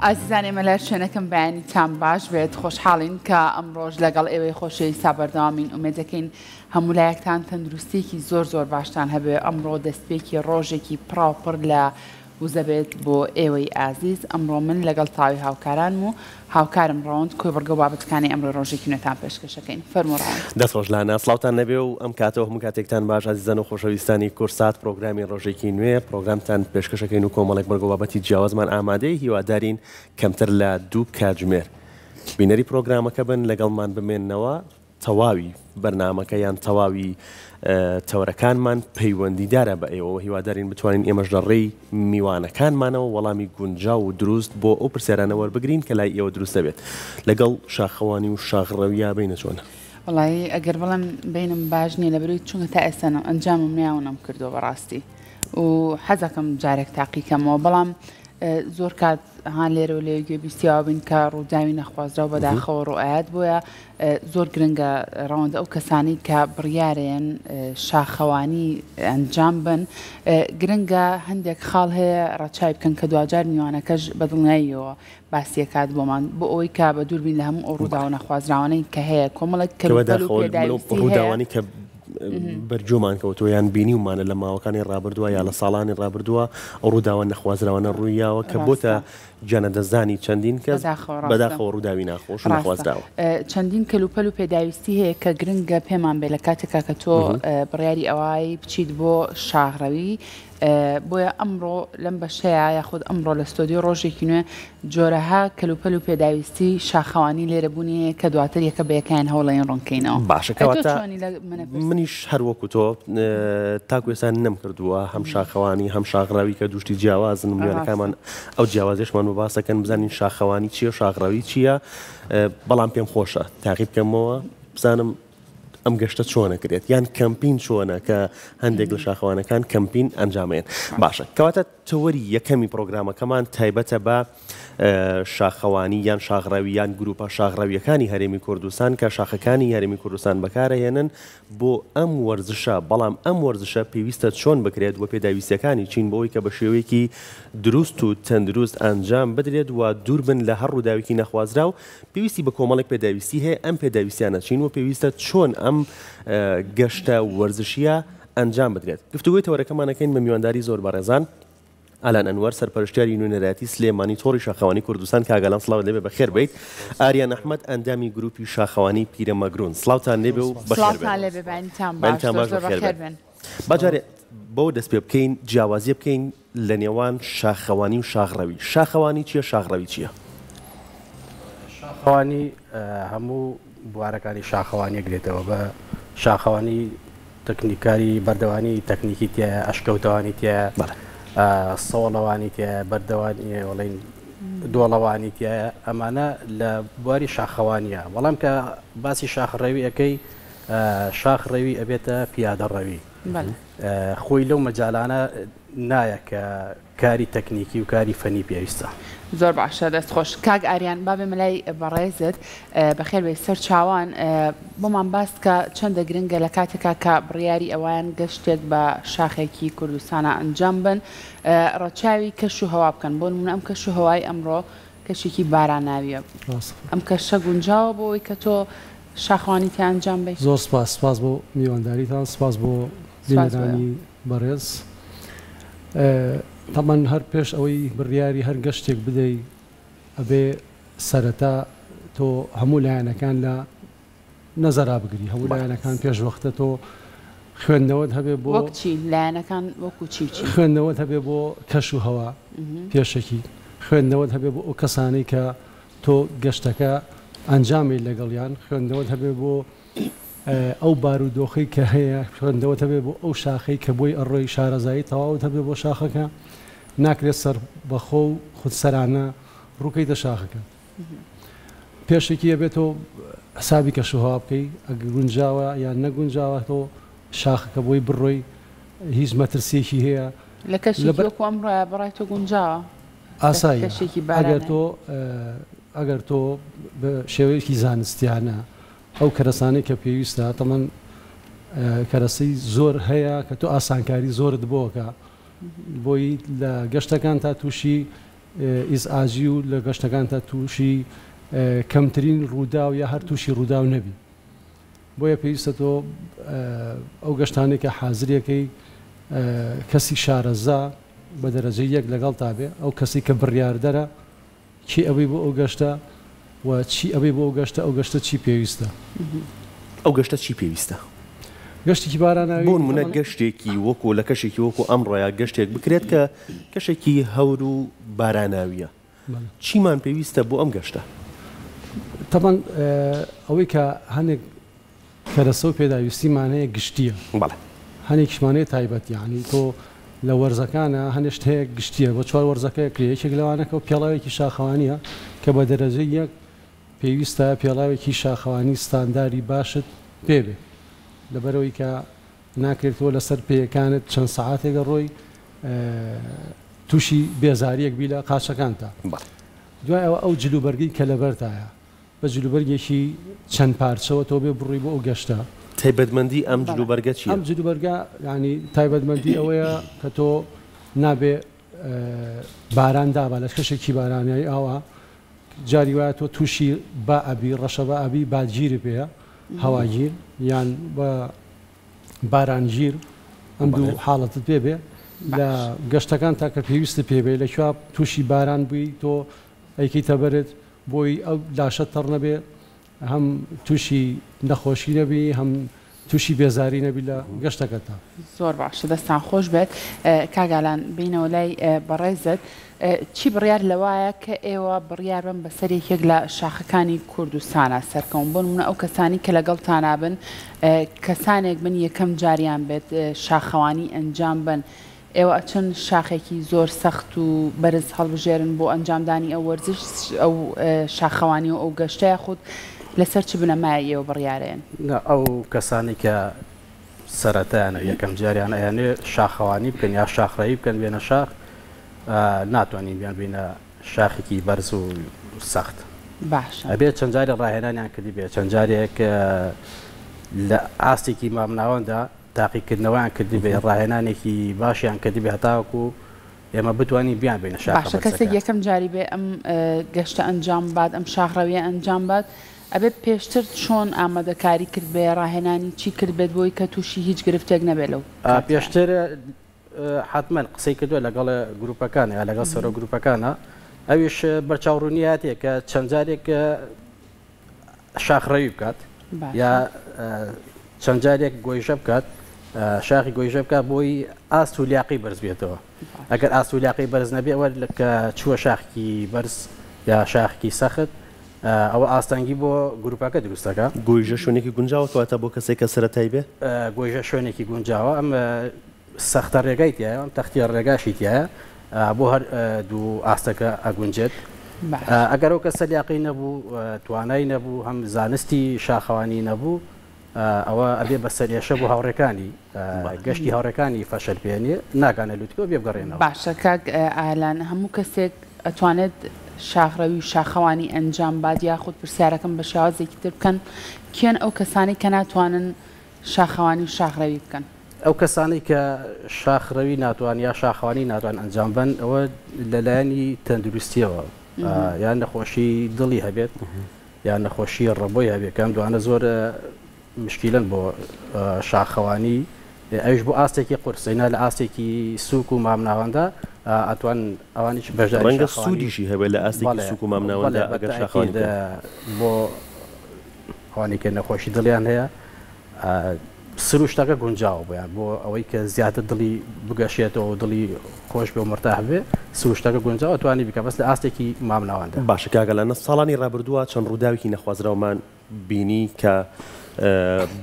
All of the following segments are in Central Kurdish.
ئازیزان ئێمە لە شوێنەکەم بەیانیتان باش بێت خۆشحاڵین کە ئەمڕۆژ لەگەڵ ئێوەی خۆشەویستا بەردەوامین ئومێدەکەین هەموو لایەکتان تەندروستێکی زۆر زۆر باشتان هەبێ ئەمڕۆ دەستپێکی ڕۆژێکی پراوپڕ لە وزە بێت بۆ ئێوەی ئازیز ئەمڕۆ من لەگەڵ تاوی هاوکارانم و هاوکارم ڕەوند کۆی بەرگە بابەتەکانی ئەمڕۆ ڕۆژێکی نوێتان پێشکەشەکەین فەرموڕەوند دەستخۆشلانە سڵاوتان نەبێ و ئەم کاتەوە هەموو کاتێکتان باش ئازیزان و خۆشەویستانی کورسات پرۆگرامی ڕۆژێکی نوێ پرۆگرامتان پێشکەشەکەین و کۆمەڵێک بەرگە بابەتی جیاوازمان ئامادەی هیوادارین کەمتر لە 2 کاتژمێر بینەری پرۆگرامەکە بن لەگەڵمان بمێننەوە تەواوی بەرنامەکە یان تەواوی تەورەکانمان پەیوەندیدارە بە ئێوە هیوادارین بتوانین ئێمەش لە ڕێی میوانەکانمانەوە وەڵامی گونجاو و دروست بۆ ئەو پرسیارانە وەربگرین کە لای ئێوە دروست دەبێت لەگەڵ شاخەوانی و شاغڕەویە بینە چۆنە وڵی ئەگەر بەڵام بینم باش نییە لەبەروی چونکە تا ئێستا ئەنجامم نیاونم کردو بەڕاستی و حەزەکەم جارێک تاقیکەمەوە بەڵام زۆر کات هاان لێرە و لێ گوێبیستیاوە بین کە ڕووداوی نەخوازرا و بەداخەوە ڕۆئات بۆیە زۆر گرنگە ڕەوەندە ئەو کەسانی کە بڕیارێن شاخەوانی ئەنجام بن گرنگە هەندێک خاڵ هەیە ڕەچای بکەن کە دوجار میوانەکەش بەدڵنیاییەوە باسیەکات بۆمان بۆ ئەوەی کا بە دووربین لە هەموو ئەو ڕوودا و نەخوازراوانەی کە هەیە کۆمەڵک ڕووداوانی کە بەرجۆمان کەوتۆ یان بینی ومانە لە ماوەکانی ڕابردووە یا لە ساڵانی ڕابردووە ئەو ڕووداوە نەخوازراوانە ڕوویاوە کە بۆتە جانەدەزانی چەندین کەس بەداخەوە ڕووداوی ناخۆش و نەخوازراوە چەندین کەلوپەل و پێداویستی هەیە کە گرنگە پێمان بێ لە کاتێکا کە تۆ بڕیاری ئەوای بچیت بۆ شاغڕەوی بۆیە ئەمڕۆ لەم بەشەیە یاخود ئەمڕۆ لە ستۆدیۆ ڕۆژێکی نوێ جۆرەها کەلوپەل و پێداویستی شاخەوانی لێرە بوونی کە دواتر یەکە بەیەکیان هەوڵەیان ڕوونکەینەوە باشەکەواتە منیش هەروەکو تۆ تاکو ئێستا نەم کردووە هەم شاخەوانی هەم شاغڕاوی کە دوشتی جیاوازن میوانەکانمان ئەو جیاوازیشمان باسەکەن بزانین شاخەوانی چییە شاغڕاوی چییە بەڵام پێم خۆشە تاقی بکەمەوە بزانم ئەم گەشتە چۆنە کرێت یان کەمپین چۆنە کە هەندێک لە شاخەوانەکان کەمپین ئەنجامێن باشە کەواتە تەوەری یەکەمی پرۆگرامەکەمان تایبەتە بە شاخەوانی یان شاغڕاوی یان گروپە شاغڕاویەکانی هەرێمی کوردستان کە شاخەکانی هەرێمی کوردستان بەکارەهێنن بۆ ئەم وەرزشە بەڵام ئەم وەرزشە پێویستە چۆن بکرێت وە پێداویستەکانی چین بۆەوەی کە بە شێوەیەکی دروست و تەندروست ئەنجام بدرێت و دوور بن لە هەر ڕووداوێکی نەخوازرا و پێویستی بە کۆمەڵێک پێداویستی هەیە ئەم پێداویستیانە چین و پێویستە چۆن ئەم گەشتە وەرزشیە ئەنجام بدرێت گفتوگوی تەوەرەکەمانەکەین بە میوانداری زۆر بەڕێزان ئالان ئەنوەر سەرپەرشتیاری نوێنەرەتی سلێمانی تۆڕی شاخەوانی کوردستان کاگەڵان سڵاو لێبێ بەخێر بێیت ئاریان ئەحمەد ئەندامی گروپی شاخەوانی پیرەمەگرون سڵاوتان لێبێ و بەخێر بێن باجارێ بەو دەست پێ بکەین جیاوازی بکەین لە نێوان شاخەوانی و شاغڕەوی شاخەوانی چییە شاغڕەوی چییە شاخەوانی هەموو بوارەکانی شاخەوانی گرێتەوە بە شاخەوانی تەکنیکاری بەردەوانی تەکنیکی تایە ئەشکەوتەوانی تایە سەوڵەوانی تایە بەردەوانی وڵین دۆڵەوانی تایە ئەمانە لە بواری شاخەوانیە بەڵام کە باسی شاخڕەوی ئەەکەی شاخڕەوی ئەبێتە پیادەڕەوی خۆی لەو مەجالانە نایە کە کاری تەکنیکی و کاری فەنی پێویستە زۆر باشە دەست خۆش کاک ئاریان بابێ مەلای بەڕێزت بەخێر بێ سەر چاوان بۆمان باس کە چەندە گرنگە لە کاتێکا کە بڕیاری ئەویان گەشتێک بە شاخێکی کوردستانە ئەنجام بن ڕەچاوی کەش و هەوا بکەن بۆ نمونە ئەم کەش و هەوای ئەمڕۆ کەشێکی باراناویە ئەم کەشە گونجاوە بۆەوەی کە تۆ شاخەوانی تێ ئەنجام بێت زۆر سپاس بۆ میوانداریتان سپاس بۆ بینەرانی بەڕێز تەمان هەر پێش ئەوەی بڕیاری هەر گەشتێک بدەی ئەبێ سەرەتا تۆ هەموو لایەنەکان لە نەزەرا بگری هەموو لایەنەکان پێش وەختە تۆ خوێندنەوەت هەبێ بۆ لایەنەکان وەکو چی خوێندنەوەت هەبێ بۆ کەش و هەوا پێشەکی خوێندنەوەت هەبێ بۆ ئەو کەسانەی کە تۆ گەشتەکە ئەنجامی لەگەڵیان خوێندنەوەت هەبێ بۆ ئەو بارودۆخی کە هەیە خوێندنەوەت هەبێ بۆ ئەو شاخەی کە بۆی ئەڕۆی شارەزایی تەواوت هەبێ بۆ شاخەکە ناکرێت سەر بەخۆ و خودسەرانە ڕووکەیتە شاخەکە پێشێکی ئەبێتەوە حسابی کەشوها بکەی ئەگە گونجاوە یان نەگونجاوە تۆ شاخەکە بۆی بڕۆی هیچ مەترسیەکی هەیە لە کەشێکی ئەمڕۆیە بەڕای تۆ گونجاوە ئاسایی ئەگەر تۆ بە شێوەیەکی زانستیانە ئەو کەرەسانەی کە پێویستە تەمەن کەرەسەی زۆر هەیە کە تۆ ئاسانکاری زۆرت بۆکە بۆی لە گەشتەکان تا تووشی ئیزئاجی و لە گەشتەکانتە تووشی کەمترین ڕوودا و یا هەر تووشی ڕوودا و نەبی بۆیە پێویستە تۆ ئەو گەشتانێک کە حازرەکەی کەسی شارەزا بە دەرەجە یەک لەگەڵ تابێ ئەو کەسی کە بڕیاردەرە چی ئەوەی بۆ ئەو گەشتە و چی ئەوەی بۆ ئەو گەشتە ئەو گەشتە چی پێویستە ئەو گەشتە چی پێویستە گەشتێکی باراناوی بۆ نمونە گەشتێکی وەکو لە کەشێکی وەکو ئەمڕۆیە گەشتێک بکرێت کە کەشێکی هەور و باراناویە چیمان پێویستە بۆ ئەم گەشتە تەمان ئەوەی کە هەنێک کەرەسە و پێداویستیمانەیە گشتیە هەنێکیشمانەیە تایبەت یعنی تۆ لە وەرزەکانە هەنێشت هەیە گشتیە بۆ چوار وەرزەکەی کرێیەکێک لەوانەکە و پێڵاوێکی شاخەوانیە کە بە دەرەجەی یەک پێویستە پێڵاوێکی شاخەوانی ستانداری باشت پێبێ لەبەرەوەی کە ناکرێتەوە لەسەر پێیەکانت چەند سەعاتێکە ڕۆی تووشی بێزاریەک بی لە قاچەکانتە دوای ئەو جلوبەرگی کە لەبەرتایە بە جلوبەرگێکی چەند پارچەوە تۆ بێ بڕی بۆ ئەو گەشتە تایبەتمەندی ئەم جلوبەرگە چیە؟ ئەم جلوبەرگە ینی تایبەتمەندی ئەوەیە کە تۆ نابێ باران دابا لە کەشێکی بارانایی ئاوا جاری وایە تۆ تووشی با ئەبی ڕەشە بە ئەبی باگیری پێەیە هەواگیر یان بە بارانگیر ئەم دوو حاڵەتت پێبێ لە گەشتەکان تاکە پێویستە پێبێ لەکوێ تووشی باران بووی تۆ ئەیکەیتە بەرت بۆی ئەو لاشە تەڕ نەبێ هەم تووشی نەخۆشی نەبی هەم تووشی بێزاری نەبی لە گەشتەکەتە زۆر باشە دەستان خۆش بێت کاگالان بینەوە لای بەڕێزت چی بڕیار لەوایە کە ئێوە بڕیار بن بەسەرێکێک لە شاخەکانی کوردستانە سەرکەون بۆ نمونە ئەو کەسانی کە لەگەڵتانە بن کەسانێک بن یەکەم جاریان بێت شاخەوانی ئەنجام بن ئێوە ئەچەند شاخێکی زۆر سەخت و بەرز هەڵبژێرن بۆ ئەنجامدانی ئەو وەرزش ئەو شاخەوانی و ئەو گەشتەیە خودت لەسەر چ بنەمایە ئێوە بڕیارێن ئەو کەسانی کە سەرەتایانە یەکەم جاریان ئەیانێ شاخەوانی بکەن یا شاخڕایی بکەن بێنە شاخ ناتوانین بیان بینە شاخێکی بەرز و سەخت باش ئەبێت چەند جاری ڕاهێنانیان کردی بێت چەند جارێک لە ئاستێکی مامناوەندا تاقیکردنەوەیان کردی بێ ڕاهێنانێکی باشیان کردی بێ هەتاوەکو ئێمە بتوانین بیان بینە شاخ باشە کەسێک یەکەم جاری بێ ئەم گەشتە ئەنجام بات ئەم شاخڕەویە ئەنجام بات ئەبێت پێشتر چۆن ئامادەکاری کرد بێ ڕاهێنانی چی کرد بێت بۆی کە تووشی هیچ گرفتێک نەبێت لەو پێشتر حتمما قسەی کردووە لەگەڵ گروپەکانە یا لەگەڵ سەرۆ گروپەکانە ئەویش بەرچاوڕوونیاتێک کە چەند جارێک شاخڕەوی بکات یا چەند جارێک گۆیژە بکات شاخی گۆیژە بکات بۆی ئاست و لیاقی بەرز بێتەوە ئەگەر ئاست و لیاقی بەرز نەبێ ئەوە کە چووە شاخی بەرز یا شاخی سەخت ئەوە ئاستانگی بۆ گروپەکە دروستەکە گۆیژە شوێنێکی گونجاوە تواتە بۆ کەسێک کە سەرەتایی بێ گۆیژە شوێنێکی گونجاوە ئەم سەختە ڕێگای تایە ئەم تەختی ڕێگاشی تایە بۆ هەر دوو ئاستەکە ئەگونجێت ئەگەر ئەو کەسە لیاقی نەبوو توانای نەبوو هەم زانستی شاخەوانی نەبوو ئەوە ئەبێ بە سەرێشە بۆ هاوڕێکانی گەشتی هاوڕێکانی فەشەل پێێنێ ناگانە لوتکەوە بێ بگەڕێنەوە باشە کاک ئالان هەموو کەسێک ئەتوانێت شاخڕەوی شاخەوانی ئەنجام باد یاخود پرسیارەکەم بە شێوازێکی تر بکەن کێن ئەو کەسانی کە ناتوانن شاخەوانی و شاخڕەوی بکەن ئەو کەسانی کە شاخڕەوی ناتوان یا شاخەوانی ناتوان ئەنجام بن ئەوە لەلایەنی تەندروستیەوە یان نەخۆشی دڵی هەبێت یان نەخۆشی ڕەبۆی هەبێت کەم دوانە زۆر مشکیلن بۆ شاخەوانی ئەوش بۆ ئاستێکی قورسینا لە ئاستێکی سووک و مامناوەندا ئەتوان ئەوانیش بەژاری ڕەنگە سوودیشی هەبێت لە ئاستێکی سووک و مامناوەندا ئەگەر شاخەوانی بۆ خۆنی کە نەخۆشی دڵیان هەیە سروو شتەکە گونجاو بۆیان بۆ ئەوەی کە زیاتر دڵی بگەشێتەوە و دڵی خۆش بێ و مرتاح بێ سروو شتەکە گونجاو توانی بکە بەس لە ئاستێکی مامناوەندا باشە کاگەلانە ساڵانی ڕابردووە چەند ڕووداوێکی نەخوازراومان بینی کە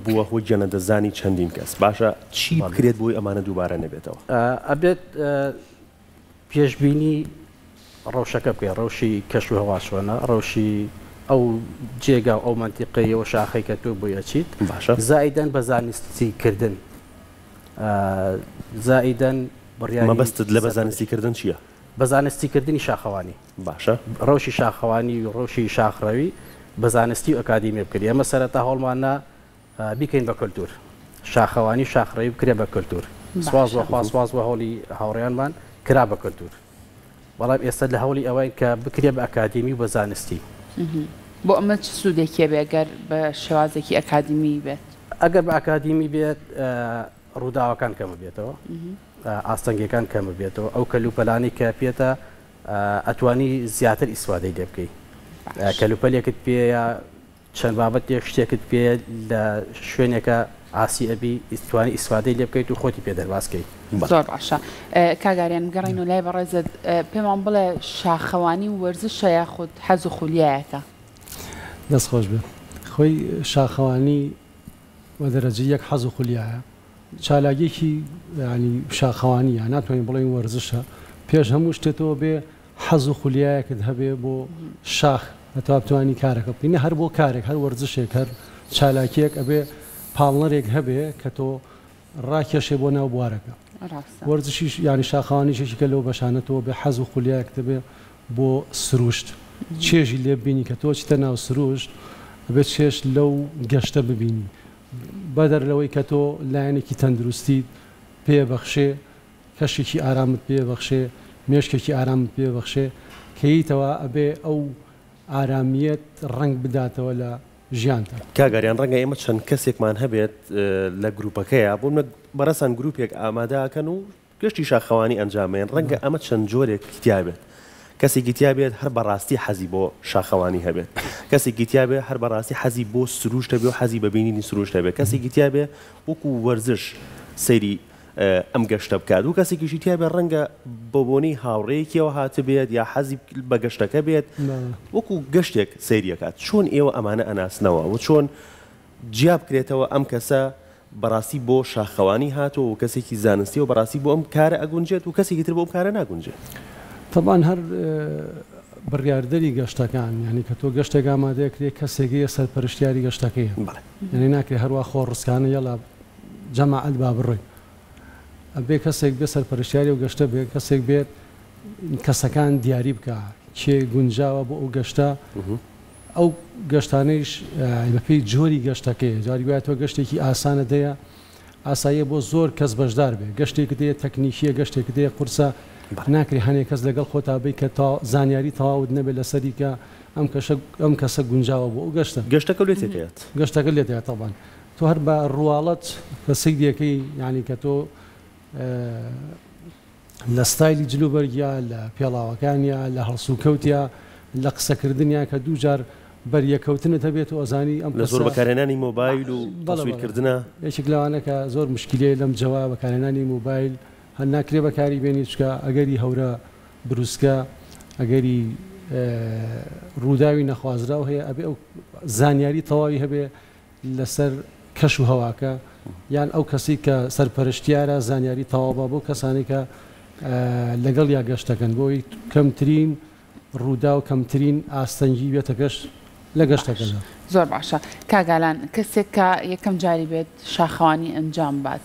بووە هۆی جەنەدەزانی چەندین کەس باشە چی بکرێت بۆی ئەمانە دووبارە نەبێتەوە ئەبێت پێشبینی ڕەوشەکە بکەی ڕەوشی کەش و هەوا چۆنە ڕەوشی ئەو جێگا ئەو منتیقەیەوە شاخەی کە تۆ بۆیە چیت باشە زائیدەن بە زانستیکردن زائیدەن مەبەستت لە بەزانستیکردن چییە؟ بەزانستیکردنی شاخەوانی باشە ڕەوشی شاخەوانی و ڕەوشی شاخڕەوی بەزانستی و ئەکادیمی بکرد ئەمە سەرەتا هەوڵمانە بیکەین بە کللتور شاخەوانی شاخڕەوی بکرێ بە کللتور سواز وەخوا سواز بە هەوڵی هاوڕێیانمان کرا بە کللتور بەڵام ئێستا لە هەوڵی ئەوەی کە بکرێ بە ئەکادمی و بە زانستی بۆ ئەمە چ سوودێکیە بێ ئەگەر بە شێوازێکی ئەکادمی بێت ئەگەر بە ئەکادمی بێت ڕووداوەکان کەمە بێتەوە ئاستەنگەکان کەمە بێتەوە ئەو کەلوپەلانی کە پێێتە ئەتوانی زیاتر ئیسوادەی لێ بکەیت کەلوپەلێکت پێەیە چەند بابەتێک شتێکت پێ لە شوێنێکە ئاسی ئەبی ئیسوانی ئیسوادەی لێ بکەیت و خۆتی پێ دەرباسکەیت زۆر باشە کاگاریان گەڕین و لای بەڕێزت پێمان بڵێ شاخەوانی و وەرزشە یاخود حەز و خولیایەکە دەست خۆش بێ خۆی شاخەوانی وە دەرەجە یەک حەز و خولیایە چالاکیێکی ینی شاخەوانیە ناتوانین بڵێن وەرزشە پێش هەموو شتێتەوە بێ حەز و خولیایەکت هەبێ بۆ شاخ هەتا بتوانی کارەکە بکەینە هەر بۆ کارێک هەر وەرزشێک هەر چالاکیەک ئەبێ پاڵنەرێک هەبێ کە تۆ ڕاکێشێ بۆ ناو بوارەکە وەرزشیش ینی شاخەوانیشێکی کە لەو بەشانێتەوە بێ حەز و خولیایەک دەبێ بۆ سروشت چێژی لێ ببینی کە تۆ چتە ناو سروشت ئەبێت چێش لەو گەشتە ببینی بەدەر لەوەی کە تۆ لایەنێکی تەندروستی پێبەخشێ کەشێکی ئارامت پێبەخشێ مێشکێکی ئارامت پێبەخشێ کەیتەوە ئەبێ ئەو ئارامیت ڕنگ بداتەوە لە ژیانتە کاگەریان ڕەنگە ئێمە چەند کەسێکمان هەبێت لە گروپەکەیە بۆ بەڕەسان گروپێک ئامادەکەن و گەشتی شاخەوانی ئەنجامێن ڕەنگە ئەمە چەند جۆرێک تیابێت کەسێکی تیابێت هەر بەڕاستی حەزی بۆ شاخەوانی هەبێت کەسێکی تیابێت هەر بەڕاستی حەزی بۆ سروشتە بێ و حەزی بەبینینی سروشتە بێت کەسێکی تیابێت وەکو وەرزش سەیری ئەم گەشتە بکات و کەسێکیشی تیابێ ڕەنگە بە بۆنەی هاوڕێیەکیەوە هاتە بێت یا حەزی بە گەشتەکە بێت وەکو گەشتێک سەیریەکات چۆن ئێوە ئەمانە ئەناسنەوە و چۆن جیا بکرێتەوە ئەم کەسە بەڕاستی بۆ شاخەوانی هاتەوە و کەسێکی زانستی و بەڕاستی بۆ ئەم کارە ئەگونجێت و کەسێکی تر بۆ ئەم کارە ناگونجێت طبعاً هەر بڕیاردەری گەشتەکان یعنی کە تۆ گەشتێک ئامادەیەکرێت کەسێکی سەرپەرشتیاری گەشتەکەیە یعنی ناکرێت هەروە خۆڕسکانە یەڵا جەماعەت با بڕۆی ئەبێ کەسێک بێ سەرپەرشتیاری و گەشتە بێت کەسێک بێت کەسەکان دیاری بکە کێ گونجاوە بۆ ئەو گەشتە ئەو گەشتانەیش بەپێی جۆری گەشتەکەی جاری وایە تۆ گەشتێکی ئاسانە دەیە ئاساییە بۆ زۆر کەس بەشدار بێ گەشتێک دەیە تەکنیکیە گەشتێک دەیە قورسە ناکری هەنێک کەس لەگەڵ خۆتابی کە تا زانیاری تەواوت نەبێت لەسەری کە ئەم کەسە گونجاوە بۆ ئەو گەشتە گەشتەکە لێتێت گەشتەکە لێتێت تەبان تۆ هەر بە ڕواڵەت کە سەیدەکەی ینی کە تۆ لە ستایلی جلوبەرگیا لە پێڵاوەکانیا لە هەڵسوکەوتیا لە قسەکردنیا کە دوو جار بەریەکەوتنت هەبێت و ئەزانی ئەم لە زۆر بەکارهێنانی مۆبایل و تەسویرکردنە یەکێک لەوانە کە زۆر مشکلەیە لەم جەوا بەکارهێنانی مۆبایل هەر ناکرێ بەکاری بێنی چکە ئەگەری هەورە بروسکە ئەگەری ڕووداوی نەخوازراو هەیە ئەبێ ئەو زانیاری تەواوی هەبێ لەسەر کەش و هەواکە یان ئەو کەسی کە سەرپەرشتیارە زانیاری تەواوبە بۆ کەسانی کە لەگەڵ یا گەشتەکەن بۆی کەمترین ڕوودا و کەمترین ئاستەنگی بێتە گەشت لە گەشتەکەدا زۆر باشە کاگالان کەسێک کە یەکەم جاری بێت شاخەوانی ئەنجام بات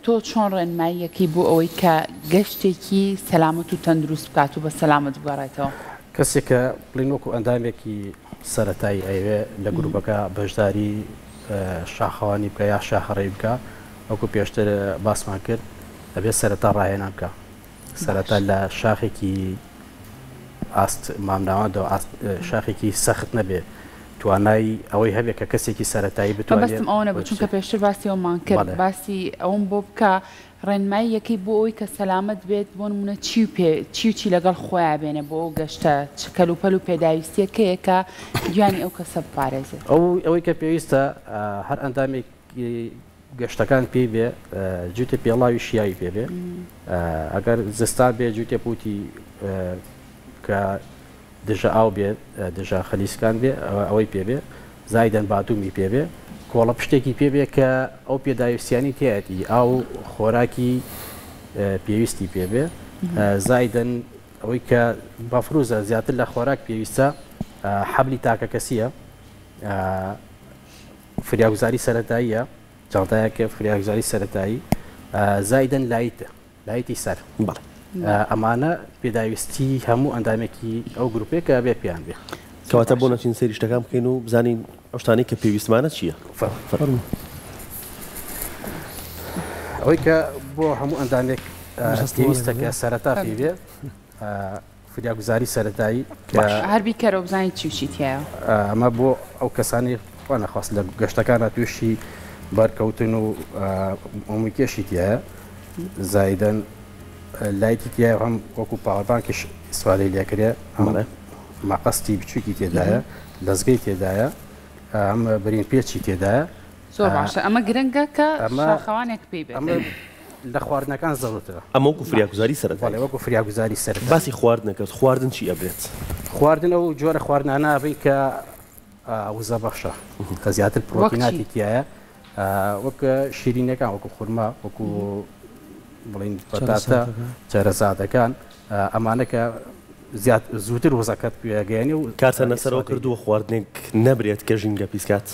تۆ چۆن ڕێنماییەکی بۆ ئەوەی کە گەشتێکی سەلامەت و تەندروست بکات و بە سەلامت بگەڕێتەوە کەسێک کە بڵین وەکو ئەندامێکی سەرەتایی ئەوێ لە گروپەکە بەشداری شاخەوانی بکە یا شاخەڕێی بکە وەکو پێشتر باسمان کرد ئەبێ سەرەتا ڕاهێنان بکە سەرەتا لە شاخێکی ئاست مامناوەدەوە شاخێکی سەخت نەبێت توانایی ئەوەی هەبێت کە کەسێکی سەرەتایی بتوانێت بەستم ئەوە نەبوو چونکە پێشتر باسی ئەومان کرد باسی ئەوم بۆ بکە ڕێنمایی یەکەی بۆ ئەوی کە سەلامەت بێت بۆ نمونە چی لەگەڵ خۆیان بێنێ بۆ ئەو گەشتە کەلوپەل و پێداویستیەکەیە کە گویانی ئەو کەسە بپارێزێت ئەوەی کە پێویستە هەر ئەندامێکی گەشتەکان پێی بێ جوتە پێڵاوی شیاوی پێ بێ ئەگەر زستان بێ جوتێ پوتی کە دژە ئاو بێت دژە خەلیسکان بێ ئەوەی پێ بێ زایدەن باتومی پێ بێ کۆڵە پشتێکی پێ بێ کە ئەو پێداویستیانی تایەتی ئاو خۆراکی پێویستی پێ بێ زایدەن ئەوەی کە بەفرۆزە زیاتر لە خۆراک پێویستە حەبلی تاکە کەسیە فریاگوزاری سەرەتاییە جانتایەکە فریاگوزاری سەرەتایی زایدەن لایتی سەر ئەمانە پێداویستی هەموو ئەندامێکی ئەو گروپێکە بێ پیان بێ کەواتە بۆ نەچین سەیری شتەکان بکەین و بزانین ئەو شتانەی کە پێویستمانە چییە ئەوەی کە بۆ هەموو ئەندامێک پێویستە کە سەرەتا پێ بێ فریاگوزاری سەرەتایی هەربی کەرە بزانانی چی وشیتیایە ئەمە بۆ ئەو کەسانی نەخواست لە گەشتەکانە تووشی بەرکەوتن و ئۆمیکێشیتیایە زایدەن لایتی تایە هەم وەکو پاوەبانکیش ئیسفادەی لێکرێ مەقەستی بچووکی تێدایە دەستگەی تێدایە ئەم بەرین پێچی تێدایە زۆر باشە ئەمە گرنگە کە شاخەوانێک پێی بێت لە خواردنەکان زەوترە ئەمە وەکو فریاگوزاری سەرەتایی وەکو فریاگوزاری سەرەتا باسی خواردنەکەس خواردن چی ئەبێت خواردن ئەو جۆرە خواردنانە بین کە وزە بەخشە کە زیاتر پرۆتیناتی تایە وەک شیرینەکان وەکو خورما وەکو بڵین بەتاتە چارەزادەکان ئەمانە کە زووتر وزەکەت پێگەیانی و کاتە نەسەرەوە کردووە خواردنێک نەبرێت کە ژینگە پیسکات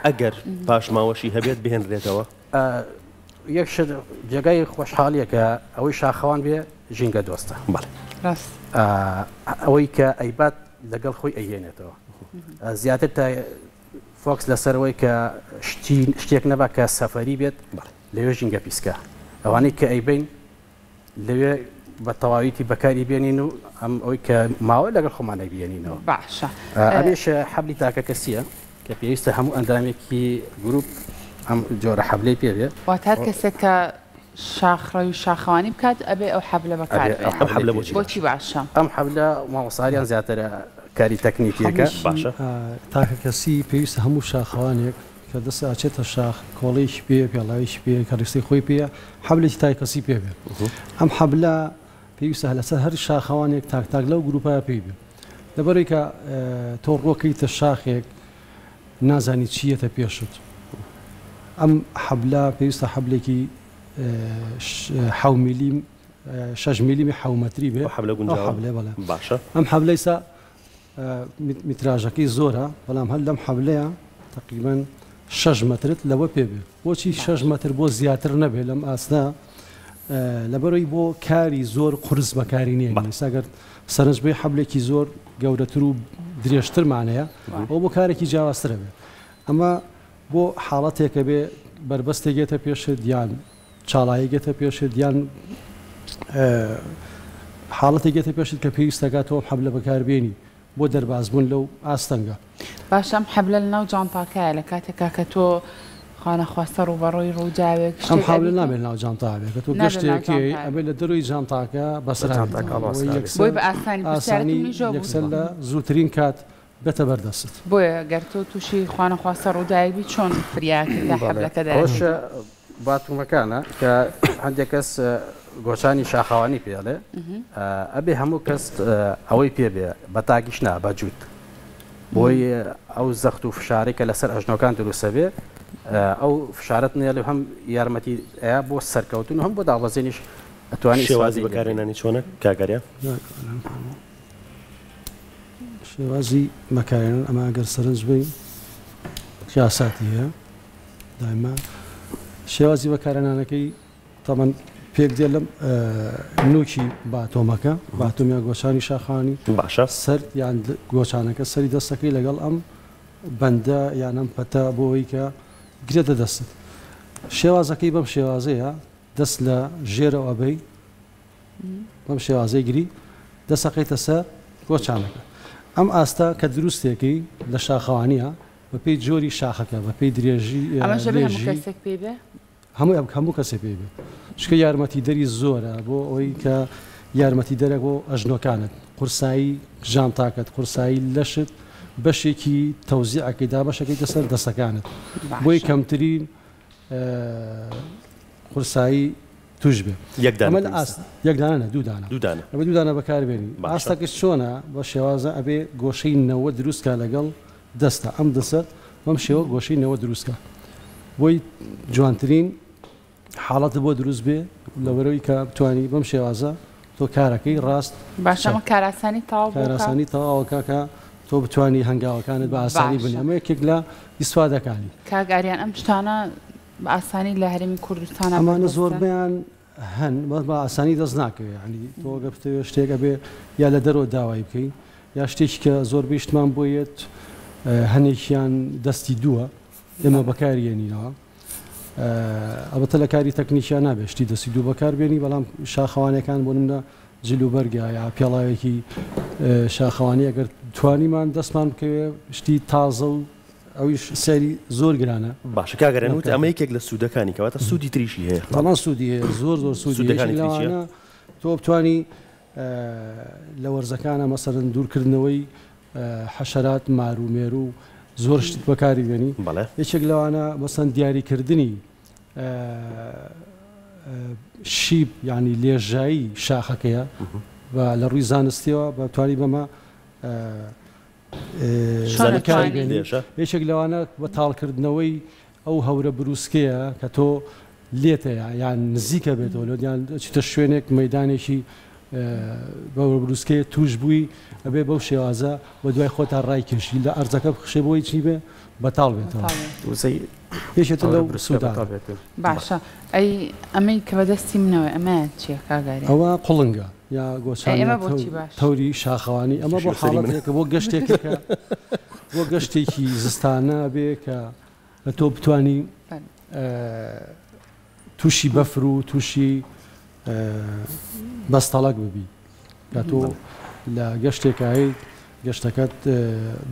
ئەگەر پاشماوەشی هەبێت بهێنرێتەوە یەک جێگای خۆشحاڵیەکە ئەوەی شاخەوان بێ ژینگە دۆستە ئەوەی کە ئەیبات لەگەڵ خۆی ئەیهێنێتەوە زیاتر تا فۆکس لەسەرەوەی کە شتێک نەبا کە سەفەری بێت لەوێ ژینگە پیسکە ئەوانەی کە ئەیبین لەوێ بە تەواویتی بەکاری بێنین و ئەم ئەوەی کە ماوە لەگەڵ خۆمانە بێنینەوە باشە ئەمێش حەبلی تاکە کەسیە کە پێویستە هەموو ئەندامێکی گروپ ئەم جۆرە حەبلەی پێ بێت واتە کەسێک کە شاخڕەوی و شاخەوانی بکات ئەبێ ئەو حەبلە بەکار بۆچی باشە ئەم حەبلە ماوەساریان زیاترە کاری تەکنیکیەکە باشە تاکە کەسی پێویستە هەموو شاخەوانێک کە دەست ئاچێتە شاخ کۆڵێکی پێ پێڵاویش پێ کە ڕێستی خۆی پێە حەبلێکی تای کەسی پێ بێت ئەم حەبلە پێویستە لەسەر هەر شاخەوانێک تاک لەو گروپە پێی بێت لەبەرەوەی کە تۆ ڕۆکەیتە شاخێک نازانی چیەتە پێشت ئەم حەبلە پێویستە حەبلێکی 6 میلیمی حومەتری بێ حەبلە گونجاوە باشە ئەم حەبلەیسا میتراژەکەی زۆرە بەڵام هەر لەم حەبلەیە تقریبان 6 مەترت لەوە پێ بێ بۆچی 6 مەتر بۆ زیاتر نەبێت لەم ئاستا لەبەرەوەی بۆ کاری زۆر قورس بەکاری نییە ساگەر سەرنج بێ حەبلێکی زۆر گەورەتر و درێژترمانەیە ئەو بۆ کارێکی جیاوازترە بێت ئەمە بۆ حاڵەتێکە بێ بربەستێکێتە پێشت یان چاڵایەگێتە پێشت یان حاڵەتێکێتە پێشت کە پێویستەکاتەوە حەبلە بەکاربێنی بۆ دەربازبوون لەو ئاستەنگە باشەم حەبلە لەناو جانتاکایە لە کاتێکا کە تۆ خانەخواستە ڕوبەڕۆی ڕووداوێک ئەم حەبلە نابێت ناو جانتاوێت کە تۆ گەشتێکی ئەبێت لە دەروی جانتاکە بەسەربۆی بە ئاسانی یەکسەر لە زووترین کات بێتە بەردەست بۆیە گەر تۆ تووشی خانەخواستە ڕووداوی چۆن فریاکە حەبلەکە دەڕۆژ باتومەکانە کە هەندێک کەس گۆچانی شاخەوانی پێڵێ ئەبێ هەموو کەس ئەوەی پێ بێ بە تاگیشنا بەجووت بۆی ئەو زەخت و فشارێکە لەسەر ئەژنۆکان دروستە بێ ئەو فشارەت نیە لە هەم یارمەتی ئەیە بۆ سەرکەوتن هەم بۆ داوەزێنیش ئەتوانی شێوازی بەکارهێنانی چۆنە کاگەریە شێوازی بەکارهێنان ئەمە ئەگەر سەرنج بین سیاساتی هەیە دایما شێوازی بەکارهێنانەکەی تەمەن پێک دێ لەم نوکی باتۆمەکە باتۆمیا گۆچانی شاخانی باشە سەر یان گۆچانەکە سەری دەستەکەی لەگەڵ ئەم بەندە یان ئەم پەتە بۆەوەی کە گرێتە دەستت شێوازەکەی بەم شێوازەیە دەست لە ژێرە ئەبەی بەم شێوازەی گری دەسەقێتە سەر گۆچانەکە ئەم ئاستا کە دروستێکی لە شاخەوانیە بەپێی جۆری شاخەکە بەپێی درێژی هەموو کەسێ پێ بێ شکە یارمەتی دەری زۆرە بۆ ئەوەی کە یارمەتی دەرێک بۆ ئەژنۆکانت قورسایی ژانتاکەت قورسایی لەشت بەشێکی تەوزیعەکەیدا بەشەکەی دەسەر دەستەکانت بۆی کەمترین قورسایی توش بێ یەکدانە دوودانە بەکاربێنی ئاستەکەش چۆنە بە شێوازە ئەبێ گۆشەی نەوە دروستکە لەگەڵ دەستە ئەم دەسەر بەم شێوە گۆشەی نەوە دروستکە بۆی جوانترین حاڵەت بۆ دروست بێ لەوەرەوەی کە بتوانی بەم شێوازە تۆ کارەکەی ڕاست باشەمە کاراسانی تەواوەکە کە تۆ بتوانی هەنگاوەکانت بە ئاسانی بنی ئەمە یەکێک لە ئیسفادەکانی کاگاریان ئەم شتانە بە ئاسانی لە هەرێمی کوردستان ئەمانە زۆربیان هەن بە ئاسانی دەست ناکەوێت ینی تۆ گەفتەوێ شتێکە بێ یا لە دەرەوە داوای بکەین یا شتێکی کە زۆربەی شتمان بۆیەت هەنێکیان دەستی دووە ئێمە بەکارێنینەوە ئەبەتە لە کاری تەکنیکیان نابێت شتی دەستی دوو بەکاربێنی بەڵام شاخەوانەکان بۆ نمدا جلوبەرگە یا پێڵاوێکی شاخەوانی ئەگەر توانیمان دەستمان بکەوێ شتی تازە و ئەویش سەری زۆر گرانە باشە کاگەرێنوت ئەمە یەکێک لە سوودەکانی کەواتە سوودی تریشی هەیە بەڵام سوودی هەیە زۆر سوودەکانی سوودیانە تۆ بتوانی لە وەرزەکانە مەسەرەن دوورکردنەوەی حەشەرات مارومێر و زۆر شتت بەکاری بێنی یەکێک لەوانە مەسەن دیاریکردنی شیب ینی لێژایی شاخەکەیە و لە ڕووی زانستیەوە بەتوانی بەمە یەکێک لەوانە بە تاڵکردنەوەی ئەو هەورە بروسکەیە کە تۆ لێتەیە یان نزیکە بێتەوە یان چتە شوێنێک مەدانێکی بە بروسکەیە توش بووی ئەبێ بەو شێوازە بە دوای خۆتا ڕای کێشی لە ئەرزەکە بخشێ بۆی چی بێ بەتاڵ بێتەوە پێشێتە لەو سودا باشە ئەی ئەمەی کە بەدەستی منەوە ئەمە چیە کاگاری ئەوە قوڵنگە یا گۆچانی تەوری شاخەوانی ئەمە بۆ حاڵەتێکە بۆ گەشتێکەکە بۆ گەشتێکی زستانە بێ کە بە تۆ بتانی تووشی بەفر و تووشی بەستەڵک ببی کە تۆ لە گەشتێکایی گەشتەکەت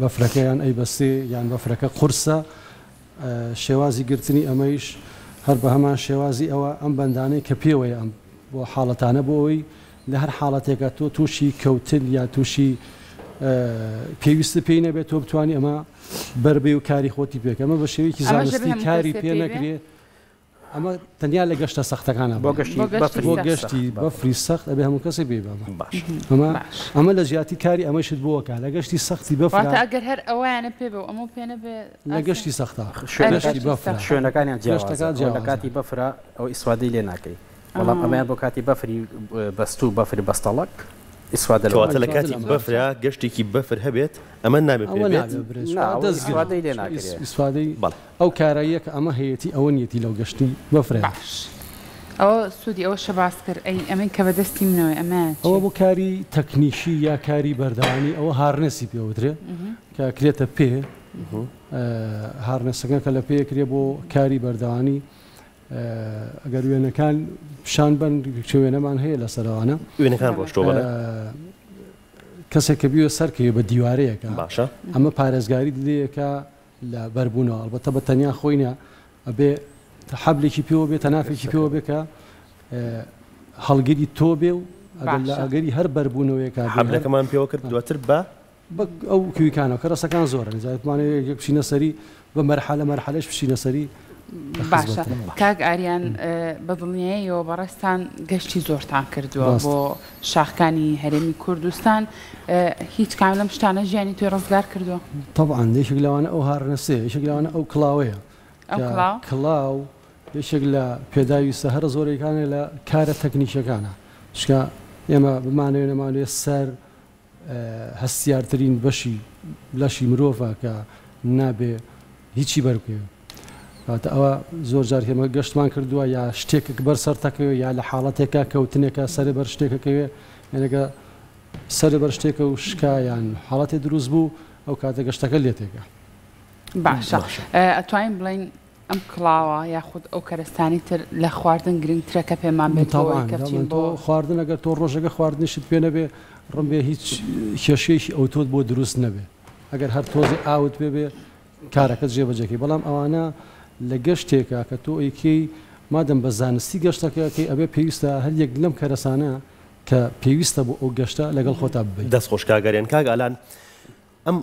بەفرەکەیان ئەی بەستێ یان بەفرەکە قورسە شێوازی گرتنی ئەمەیش هەر بە هەمان شێوازی ئەوە ئەم بەندانەی کە پێوەیە ئەم بۆ حاڵەتانە بۆ ئەوی لە هەر حاڵەتێکە تۆ تووشی کەوتن یا تووشی پێویستە پێی نەبێت تۆ بتوانانی ئەمە بربێ و کاری خۆتی پێکە ئەمە بە شێوەیەکی زانستی کاری پێ نەکرێت ئەمە تەنیا لە گەشتە سەختەکانە بۆ گەشتی بەفری سەخت ئەبێ هەموو کەسی بێ ئەمە لە زیاتی کاری ئەمەشت بۆکە لە گەشتی سەختی بەفر ئەگەر هەر ئەویانە پێ بێ ئەمە پێ نەبێ لە گەشتی سەختە شوێنەکانیان لە کاتی بەفرە ئەو ئیسوادەی لێ ناکەی بەڵام ئەمەیان بۆ کاتی بەفری بەست و بەفری بەستەڵک ئیسوادەواتە لە کاتی بەفرا گەشتێکی بەفر هەبێت ئەمە نابێت ئیسوادەی ئەو کاراییە کە ئەمە هەیەی ئەوە نیەتی لەو گەشتی بەفرێ ئەوە سوودی ئەوە شەباس کرد ئەی ئەمەی کە بەدەستی منەوە ئەمە ئەوە بۆ کاری تەکنیشی یا کاری بەردەوانی ئەوە هارنەسی پێوترێ کە کرێتە پێ هارنەسەکە کە لە پێکرێ بۆ کاری بەردەوانی ئەگەر وێنەکان پیشان بن وێنەمان هەیە لە سەرەوانە وێنەکان ڕۆشتۆ کەسێک کە بیوە سەرکەوێ بە دیوارەیەەکە باشە ئەمە پارێزگاری دلەیەکە لە بەربوونەوە ئەلبەتە بە تەنیا خۆینە ئەبێ حەبلێکی پێوە بێت تەنافێکی پێوە بێکە هەڵگیری تۆ بێ و لە ئەگەری هەر بەربوونەوەیەکە حەبلەکەمان پێوە کرد دواتر بە ئەو کویکانەوە کە ڕستەکان زۆرە نزانێت یەک بچینە سەری بە مەرحەلە مەرحەلەش بچینە سەری باشە کاک ئاریان بە دڵنیاییەوە بەڕێستان گەشتی زۆرتان کردووە بۆ شاخەکانی هەرێمی کوردستان هیچ کام لەم شتانە ژیانی توی ڕزگار کردووە طبعاً یەکێک لەوانە ئەو هارنەسێ یەکێک لەوانە ئەو کڵاوەیە کڵاو یەکێک لە پێداویستە هەر زۆرێکانە لە کارە تەکنیشەکانە شکا ئێمە بمانەوێ نەمانوێت سەر هەستیارترین بەشی لەشی مرۆڤە کە نابێ هیچی بەرکوێ ئەوە زۆر جار هێمە گەشتمان کردووە یا شتێکێک بەرسەر تەکەوێ یا لە حاڵەتێکە کەوتنێکە سەرێ بەر شتێکەکەوێ یانەکە سەرێ بەر شتێکە و شکایان حاڵەتی دروست بوو ئەو کاتە گەشتەکە لێتێکە باشە ئەتوانین بڵین ئەم کڵاوە یاخود ئەو کەرستانی تر لە خواردن گرنگترەکە پێمان بێت تۆ خواردن ئەگەر تۆ ڕۆژەکە خواردنیشت پێ نەبێ ڕم بێ هیچ کێشەیەکی ئەوتۆت بۆ دروست نەبێ ئەگەر هەر تۆزی ئاوت پێ بێ کارەکەت جێبەجێکی بەڵام ئەوانە لە گەشتێکە کە تۆ ئەیکەی مادەم بە زانستی گەشتەکەکەی ئەبێ پێویستە هەر یەک لەم کەرەسانە کە پێویستە بۆ ئەو گەشتە لەگەڵ خۆتا ببیت دەست خۆشکاگەریان کاگالان ئەم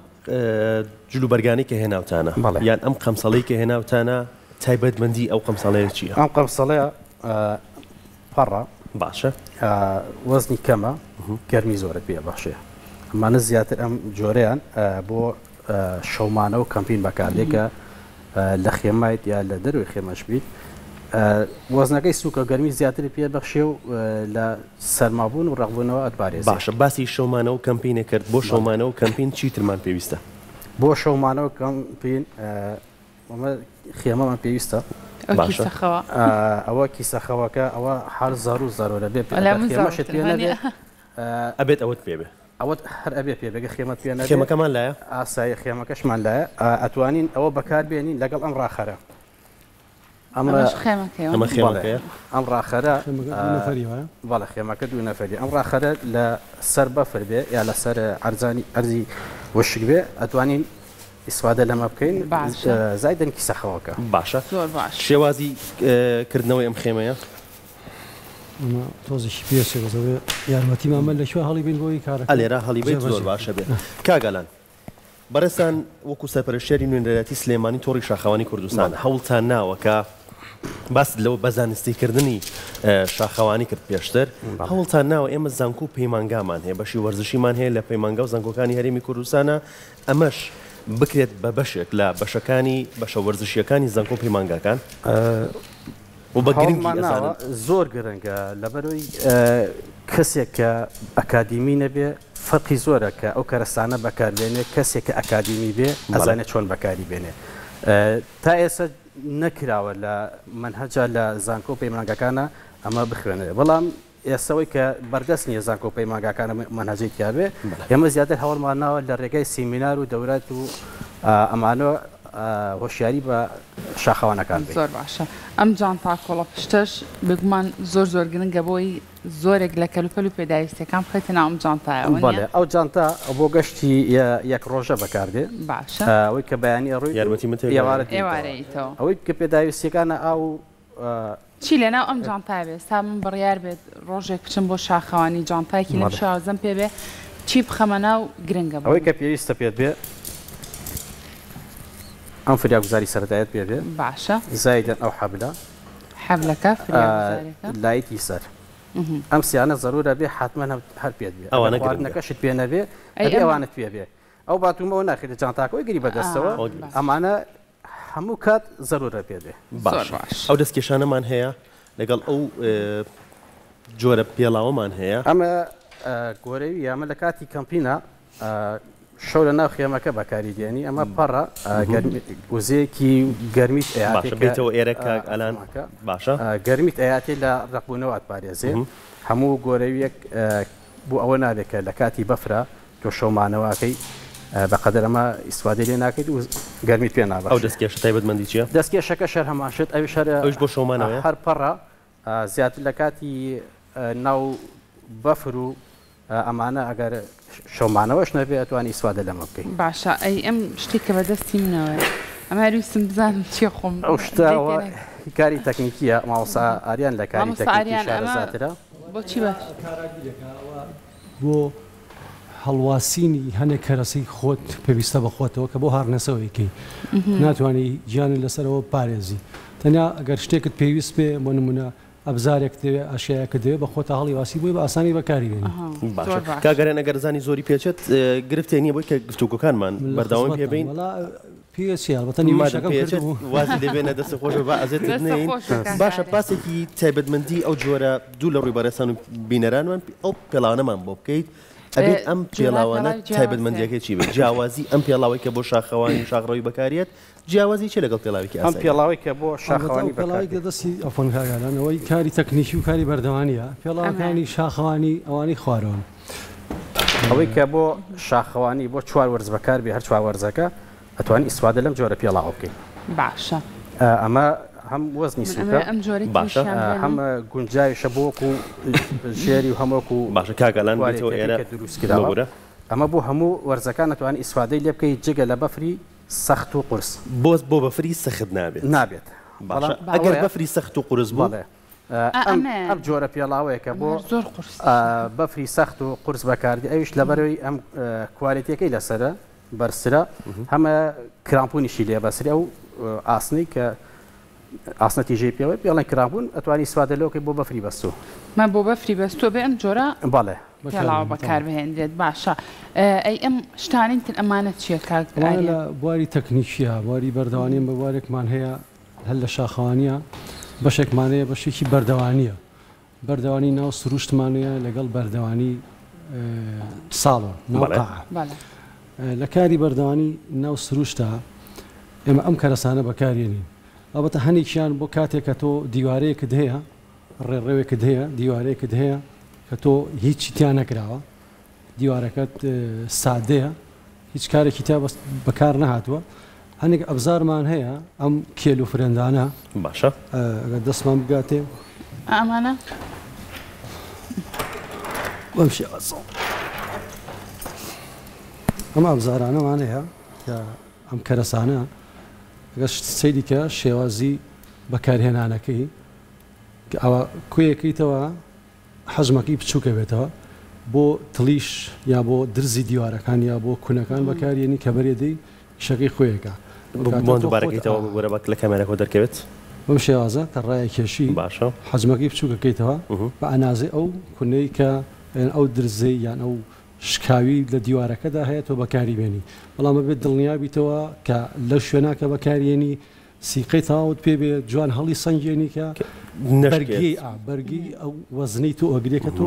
جلوبەرگانی کە هێناوتانە یان ئەم قەمسەڵەی کە هێناوتانە تایبەتمەندی ئەو قەمسەڵەیە چییە؟ ئەم قەمسەڵەیە پەڕە باشە وەزنی کەمە گەرمی زۆرە پێ باشەیە ئەمانە زیاتر ئەم جۆرەیان بۆ شەومانە و کەمپین بەکاردێکە لە خێمایت یا لە دەروی خێمەش بیت وەزنەکەی سوکە گەرمی زیاتری پێ بەخشێ و لە سەرمابوون و ڕەقبوونەوە ئەتبارێت باشە باسی شەومانە و کەمپینە کرد بۆ شەومانە و کەمپین چیترمان پێویستە بۆ شەومانە و کەمپین ئەمە خێمەمان پێویستە ئەوە کیسەخەوەکە ئەوە هەر زار و زارۆرە بێ خێمەشت پێ نەبێ ئەبێت ئەوت پێ بێ ئەوە هەر ئەبێ پێ بێگە خێمەت پێ نەبێ خێمەکەمان لایە ئاسایی خێمەکەشمان لایە ئەتوانین ئەوە بەکار بێنین لەگەڵ ئەم ڕاخەرە ئەمە خێمەکەی ئەمە خێمەکەیە ئەم ڕاخەرە نەفەری وایە بەڵێ خێمەکە دوو نەفەری ئەم ڕاخەرە لە سەر بەفر بێ یا لەسەر ئەرزی وشک بێ ئەتوانین ئیسفادە لەمە بکەین زایدن کیسەخەوەکە باشە زۆر باش شێوازی کردنەوەی ئەم خێمەیە ئەمە تۆزێکی پێچێ بەزەوێ یارمەتی مامە لەکوێ هەڵی بین بۆی کارەکە ئەلێرە هەڵیبێت زۆر باشە بێت کاگەلان بەڕێستان وەکو سەرپەرشتێری نوێنەرەتی سلێمانی تۆڕی شاخەوانی کوردستان هەوڵتان ناوە کە باس لەوە بەزانستیکردنی شاخەوانی کرد پێشتر هەوڵتان ناوە ئێمە زانکۆ و پەیمانگامان هەیە بەشی وەرزشیمان هەیە لە پەیمانگا و زانکۆکانی هەرێمی کوردستانە ئەمەش بکرێت بە بەشێک لە بەشەکانی بەشە وەرزشیەکانی زانکۆ و پەیمانگاکان و بە گرنگی زۆر گرنگە لەبەرەوەی کەسێک کە ئەکادیمی نەبێ فەرقی زۆرە کە ئەو کەرەستانە بەکاربێنێ کەسێک کە ئەکادیمی بێ ئەزانێت چۆن بەکاری بێنێ تا ئێستا نەکراوە لە منهەجە لە زانکۆ و پەیمانگاکانە ئەمە بخوێنێ بەڵام ئێستەوەی کە بەردەست نییە زانکۆ و پەیمانگاکانە منهەجەی تیاابێ ئێمە زیاتر هەوڵمانناوە لە ڕێگای سیمینار و دەورات و ئەمانەوە هۆشیاری بە شاخەوانەکان زۆر باشە ئەم جانتا کۆڵە پشتش بگومان زۆر گرنگە بۆی زۆرێک لە کەلوپەل و پێداویستەکان بخێتە ئەم جانتایەوە ئەو جانتا بۆ گەشتی یەک ڕۆژە بەکاردێ باشە ئەوەی کە بەیانی ڕووی یارمەتی ئێوارەیەوە ئەوەی کە پێداویستەکانە ئەو چی لەناو ئەم جانتای بێت تا من بڕیار بێت ڕۆژێک بچم بۆ شاخەوانی جانتایکی لەم شازم پێ بێ چی بخەمە ناو گرنگە ئەوەی کە پێویستە پێت بێ ئەم فریاگوزاری سەرەتایەت پێ بێ باشە زایدن ئەو حەبلەکە لایەتی سەر ئەم سیانە ضرورە بێ حتمما هەر پێت بێ ئەوانەکەشت پێ نەبێ ئەوانت پێ بێ ئەو باتومەوە ناخێت جانتاکەوەی گری بەدەستەوە ئەمانە هەموو کات ضرورە پێ بێ باش ئەو دەستکێشانەمان هەیە لەگەڵ ئەو جۆرە پێڵاوەمان هەیە ئەمە گۆرەوی ئەمە لە کاتی کەمپینە شەو لە ناو خێمەکە بەکاری دێنی ئەمە پەڕە وزەیەکی گەرمیت بێتەوە ئێرەکە ئەلان باشە گەرمیت ئاያتی لە ڕقبوونەوە پارێزێ هەموو گۆرەویەک بۆ ئەوە نابێت کە لە کاتی بەفرە تۆ شەومانەوەکەی بەقەدر ئەمە ئیسفادە لێ ناکەیت و گەرمیت پێ نابێت ئەو دەستکێشە تایبەتمەندی چییە؟ دەستکێشەکە شەر هەماشت ئەوی شەرش بۆ شەومانەوە هەر پەڕە زیاتر لە کاتی ناو بەفر و ئەمانە ئەگەر شەومانەوەش نەبێ ئەتوانی ئیسفادە لەمە بکەین باشە ئەی ئەم شتێککە بەدەستی منەوە ئەمە ویستم بزانم چی خۆم ئەو شتەوە کاری تەکنیکیە ماوەسا ئاریان لە کاری تەکنیکی شارەزاترە بۆچی باش بۆ هەڵواسینی هەنێک کەرەسی خۆت پێویستە بە خۆتەوە کە بۆ هاڕنەسەوەیکەی ناتوانانی گیانی لەسەرەوە پارێزی تەنیا ئەگەر شتێکت پێویست بێ بۆ نمونە ئەبزارێک دەوێ ئاشەیەکە دەوێت بە خۆتە هەڵی واسی بووی بە ئاسانی بەکاری بێنی کاگەرێن ئەگەر زانی زۆری پێچێت گرفتێ نییە بۆی کە گفتوگوکانمان بەرداوام پێبین وازی دەبێنە دەست خۆش بە ئەزێت نین باشە پاسێکی تایبەتمەندی ئەو جۆرە دوو لە ڕووی بەڕێستان و بینەرانمان ئەو پێڵاوانەمان بۆ بکەیت ئەبێت ئەم پێڵاوانە تایبەتمەندیەکەی چی بێت جیاوازی ئەم پێڵاوی کە بۆ شاخەوانی شاغڕەوی بەکارێت جیاوازی چی لەگەڵ پێڵاوی ئەم پێڵاوی کە بۆ شاخەوانی پێڵاوی دەستی ئەفۆنکارانەوەی کاری تەکنیکی و کاری بەردەوانیە پێڵاوەکانی شاخەوانی ئەوانی خوارەوە ئەوەی کە بۆ شاخەوانی بۆ چوار وەرز بەکار بێ هەر چوار وەرزەکە ئەتوانی ئیسفادە لەم جۆرە پێڵاو بکەین باشە ئەمە هەم وەزنی سوکە باشە هەم گونجاویشە بۆکو ژێری و هەمووەکو باشە کاگەلان بێتەوە ئێرە دروستکراوە ئەمە بۆ هەموو وەرزەکان نتوانانی ئیسفادەی لێ بکەیت جگە لە بەفری سەخت و قورس بۆ بەفری سەخت نابێت ئەگەر بەفری سەخت و قورس بڵێ ئەم جۆرە پێڵاوەیەکە بۆ بەفری سەخت و قورس بەکاردی ئەویش لەبەرەوەی ئەم کوالیتیەکەی لەسرە بەرسرە هەمە کرامپونیشی لێ بەسری ئەو ئاسنی کە ئاسنەتیژەی پێوە پێڵێن کرابوون ئەتوانی ئیسفادە لەوەکەی بۆ بەفری بەستوو من بۆ بەفری بەستۆ بێ ئەم جۆرە بەڵێ پێڵاوە بەکار بهێنرێت باشە ئەی ئەم شتانین تر ئەمانە چییە کاکە بواری تەکنیکیە بواری بەردەوانیم بە بوارێکمان هەیە هەل لە شاخەوانیە بەشێکمانەیە بەشێکی بەردەوانیە بەردەوانی ناو سروشتمانەیە لەگەڵ بەردەوانی ساڵۆ لە کاری بەردەوانی ناو سروشتە ئێمە ئەم کەرەسانە بەکارێنین ئەوبەتە هەنێکیان بۆ کاتێک کە تۆ دیوارەیەکت هەیە ڕێڕێوێکت هەیە دیوارەیەکت هەیە کە تۆ هیچی تیان نەکراوە دیوارەکەت سادەیە هیچ کارێکی تا بەکار نەهاتووە هەنێک ئەبزارمان هەیە ئەم کێل و فرێندانە باشە دەستمان بگاتێ ئەمانە بەم شێوازە ئەمە ئەبزارانەمان هەیە کە ئەم کەرەسانە گەشت سەیریکە شێوازی بەکارهێنانەکەی کە ئەوە کوێیەکەیتەوە حەجمەکەی بچووکە بێتەوە بۆ تڵیش یا بۆ درزی دیوارەکان یا بۆ کوونەکان بەکارێنی کە بەرێدەی شەکەی خۆیەکە دووبارەکەیتەوە بۆرە لە کەمێرەکە دەرکەوێت بەم شێوازە کە ڕایە کێشی باشە حەجمەکەی بچووکەکەیتەوە بە ئەنازێ ئەو کونەی کە ئەو درزەی یان ئەو شکاوی لە دیوارەکەدا هەیە تۆ بەکاری بێنی بەڵام بێت دڵنیابیتەوە کە لە شوێناکە بەکارێنی سیقەی تاوت پێ بێ جوان هەڵی سنگێنی کە بەرگی ئەو وەزنەی تۆ ئەگرێکە تۆ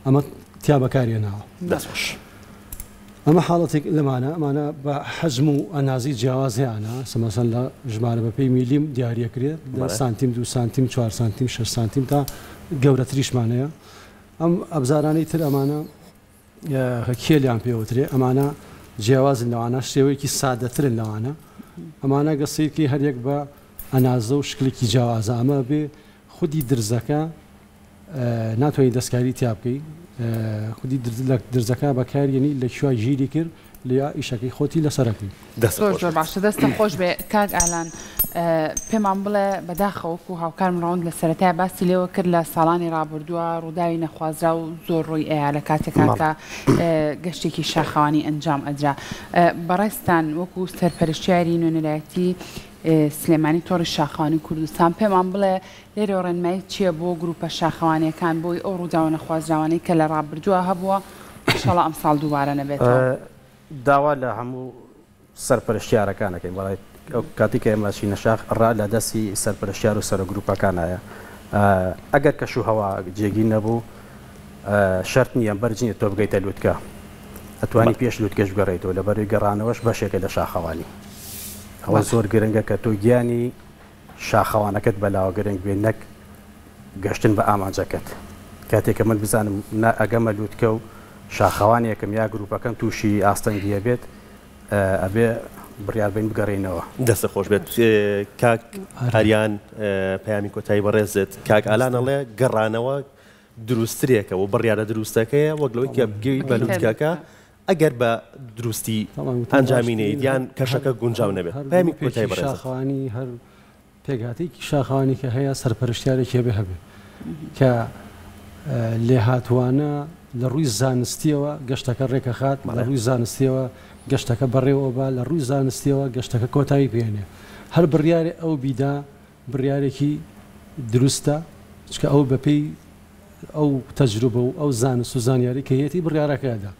ئەمە تیا بەکارێناوە دەستش ئەمە حاڵەتێک لەمانە ئەمانە بە حەجم و ئەنازی جیاوازیانە سەمەسەن لە ژمارە بەپێی میلیم دیارەکرێت سانتیم 2 سانتیم 4 سانتیم 6 سانتیم تا گەورەتریشمانەیە ئەم ئەبزارانەی تر ئەمانە کێلیان پێوترێ ئەمانە جیاوازن لەوانە شێوەیەکی سادەترن لەوانە ئەمانە گەسەیەکی هەرێک بە ئەنازە و شکلێکی جیاوازە ئەمە بێ خودی درزەکە ناتوانانی دەستکاری تیا بکەی خودی درزەکە بەکارێنی لە کوێ ژیری کرد لیا ئیشەکەی خۆتی لەسەرەکەی زۆر باشە دەستە خۆش بێ کاک ئالان پێمان بڵێ بەداخەوەکو هاوکارم ڕاوند لە سەرەتای باسی لێوە کرد لە ساڵانی ڕابردووە ڕووداوی نەخوازرا و زۆر ڕووی ئەیە لە کاتێکاکە گەشتێکی شاخەوانی ئەنجام ئەدرا بەڕێستان وەکو سەرپەرشتیاری نوێنەرایەتی سلێمانی تۆڕی شاخەوانی کوردستان پێمان بڵێ لێرە ڕێنمایی چییە بۆ گروپە شاخەوانیەکان بۆی ئەو ڕووداوە نەخوازراوانەی کە لە ڕابردووە هەبووە ئینشاڵڵا ئەم ساڵ دووبارە نەبێتەوە داوا لە هەموو سەرپەرشتیارەکانەکەی بەڵێ کاتی کە ئێمەشی نەشاخ ڕا لە دەستی سەرپەرشتیار و سەرۆ گروپەکانایە ئەگەر کەشوهەوا جێگی نەبوو شەرت نییە بەرجینە تۆ بگەیتە لووتکە ئەتوانی پێش لووتکەش بگەڕێیتەوە لە بەروی گەڕانەوەش بەشێکە لە شاخەوانی ئەوە زۆر گرنگە کە تۆ گیانی شاخەوانەکەت بەلاوە گرنگ بێ نەک گەشتن بە ئامانجەکەت کاتێککە من بزانم ئەگەمە لووتکە و شاخەوانێکم یا گروپەکەم تووشی ئاستەنگیە بێت ئەبێ بڕیاربین بگەڕێنەوە دەستە خۆش بێت کاک هەریان پەیامی کۆتایی بەڕێزت کاک ئالانەڵێ گەڕانەوە دروسترێکە و بڕیارە دروستەکەیە وەک لەوەی کە بگەیت بە لووتکەکە ئەگەر بە دروستی ئەنجامینەیت یان کەشەکە گونجاو نەبێت پەیامی کۆتایی بەڕێز شاخەوانی هەر پێگاتێکی شاخەوانی کە هەیە سەرپەرشتیارێکی هەبێ هەبێ کە لێ هاتوانە لە ڕووی زانستیەوە گەشتەکە ڕێکەخات لە ڕووی زانستیەوە گەشتەکە بەڕێوە بە لە ڕووی زانستیەوە گەشتەکە کۆتایی پێێنێ هەر بڕیارێ ئەو بیدا بڕیارێکی دروستە چکە ئەو بەپێی ئەو تەجروبە و ئەو زانست و زانیاری کە هەیەی بڕیارەکەدا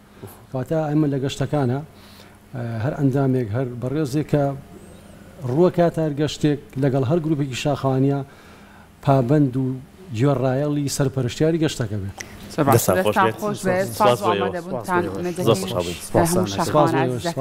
کاتە ئەمە لە گەشتەکانە هەر ئەندامێک هەر بەڕێزێک کە ڕووە کاتار گەشتێک لەگەڵ هەر گروپێکی شاخەوانیە پابند و گوێڕایەڵی سەرپەرشتیاری گەشتەکە بێت خۆش بێت